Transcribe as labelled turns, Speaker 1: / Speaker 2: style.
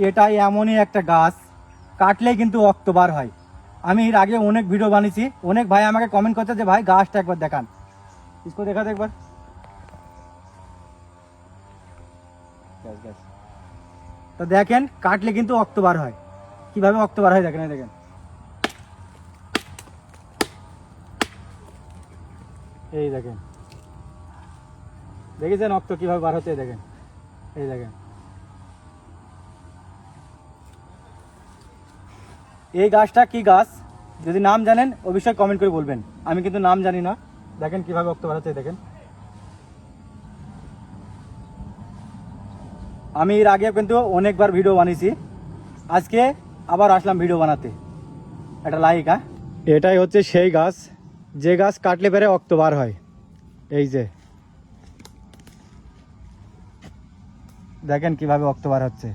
Speaker 1: এটাই এমনই একটা গাছ, কাটলেই কিন্তু রক্ত বার হয়। আমি এর আগে অনেক ভিডিও বানিয়েছি, অনেক ভাই আমাকে কমেন্ট করছে যে ভাই গাছটা একবার দেখান, इसको দেখা একবার। তো দেখেন কাটলে কিন্তু রক্ত বার হয়, কিভাবে রক্ত বার হয় দেখেন, এই দেখেন, এই দেখেন, দেখেছেন রক্ত কিভাবে বার হচ্ছে, দেখেন, এই দেখেন। এই গাছটা কি গাছ, যদি নাম জানেন অবশ্যই কমেন্ট করে বলবেন, আমি কিন্তু নাম জানি না। দেখেন কিভাবে রক্ত বার হচ্ছে, দেখেন। আমি এর আগে কিন্তু অনেকবার ভিডিও বানিয়েছি, আজকে আবার আসলাম ভিডিও বানাতে। একটা লাইক, হ্যাঁ, এটাই হচ্ছে সেই গাছ যে গাছ কাটলে পরে রক্ত বার হয়। এই যে দেখেন কিভাবে রক্ত বার হচ্ছে।